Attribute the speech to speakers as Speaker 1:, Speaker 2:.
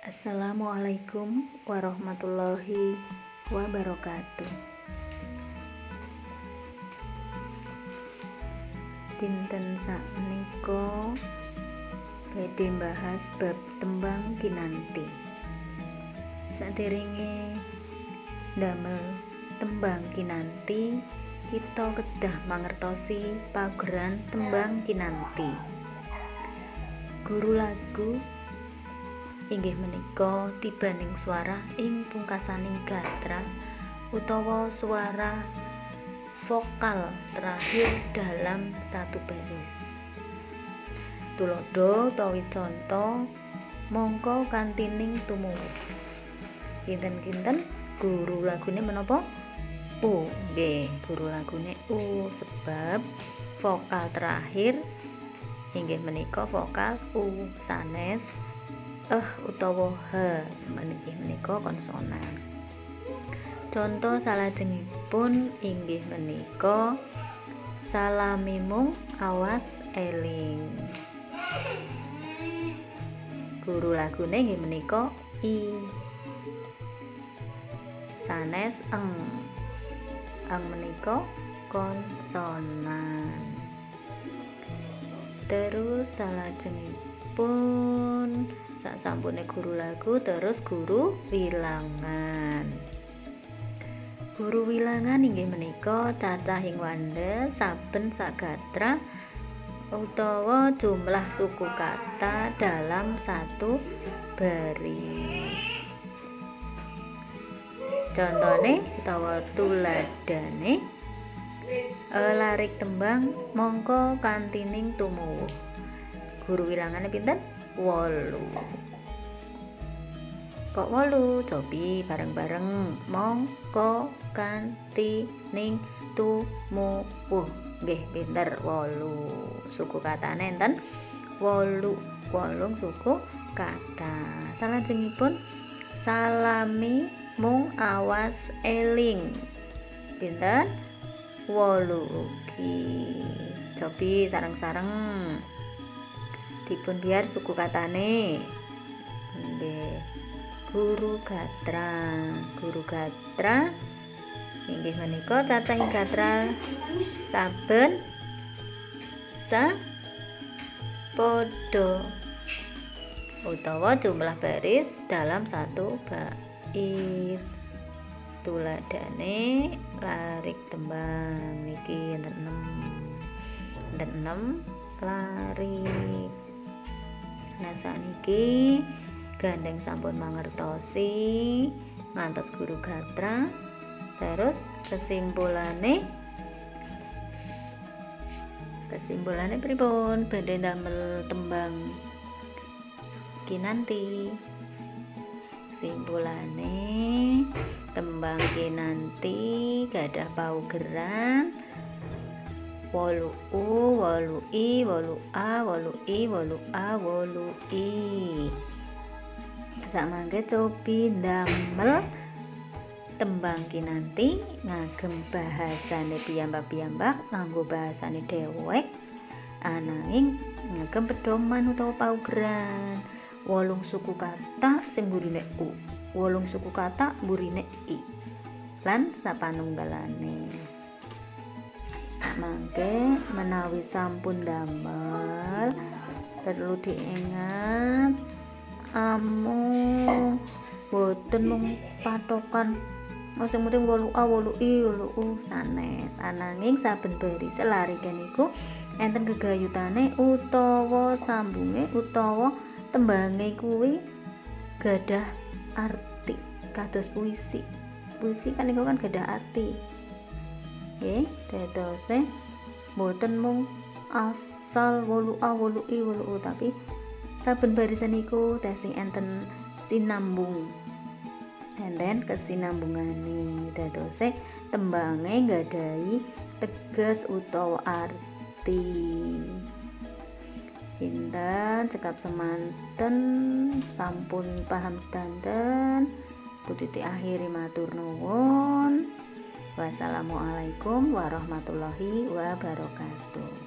Speaker 1: Assalamualaikum warahmatullahi wabarakatuh. Dinten sakmenika badhe mbahas bab tembang kinanti. Sadèrèngé ndamel tembang kinanti, kita kedah mangertosi paugeran tembang kinanti. Guru lagu inggih menika tibaning swara ing pungkasaning gatra utawa suara vokal terakhir dalam satu baris. Tuladha utawi conto mongko kantining tumuwuh. Kinten-kinten guru lagune menapa? U. Nggih, guru lagune U sebab vokal terakhir inggih menika vokal U sanes utawa H menika konsonan. Contoh salajengipun inggih menika salamimung awas eling. Guru lagune inggih menika I sanes eng menika konsonan. Terus salajengipun sasampune guru lagu terus guru wilangan. Guru wilangan inggih menika cacahing wanda saben sagatra utawa jumlah suku kata dalam satu baris. Contone utawa tuladane larik tembang mongko kantining tumuwuh. Guru wilangane pinten? 8. Kok 8? Cobi bareng-bareng. Mongko kantining tumuwuh. Nggih, pinter 8. Suku katane enten 8 suku kata. Salajengipun salami mung awas eling. Pinten? 8 ugi. Cobi sareng-sareng dipun biar suku katane. Nggih. Guru gatra inggih menika cacahing gatra saben sapodo utawa jumlah baris dalam satu bait. Tuladane larik tembang niki enten 6 larik. Nah saniki gandeng sampun mangertosi ngantos guru gatra. Terus kesimpulane pripun badhe ndamel tembang kinanti. Kesimpulane tembang kinanti gadah paugeran 8U 8I 8A 8I 8A 8I. Samangke cobi ndamel tembang kinanti ngagem bahasane piyambak-piyambak nganggo bahasane dhewek ananging ngagem pedoman utawa paugeran 8 suku kata sing mburine U, 8 suku kata mburine I lan sapanunggalane. Samangke menawi sampun damel perlu diingat amung boten mung patokan sing penting 8A 8I 8U sanes, ananging saben baris larike niku enten gegayutane utawa sambunge utawa tembange kuwi gadah arti kados puisi kan niku kan gadah arti. Nggih, dadose boten mung asal 8A 8I 8U tapi saben barisan niku tesih enten sinambung. Enten kesinambungane dadose tembange nggadahi teges utawa arti. Pinten cekap semanten sampun paham sedanten kudu diakhiri matur nuwun. Wassalamualaikum warahmatullahi wabarakatuh.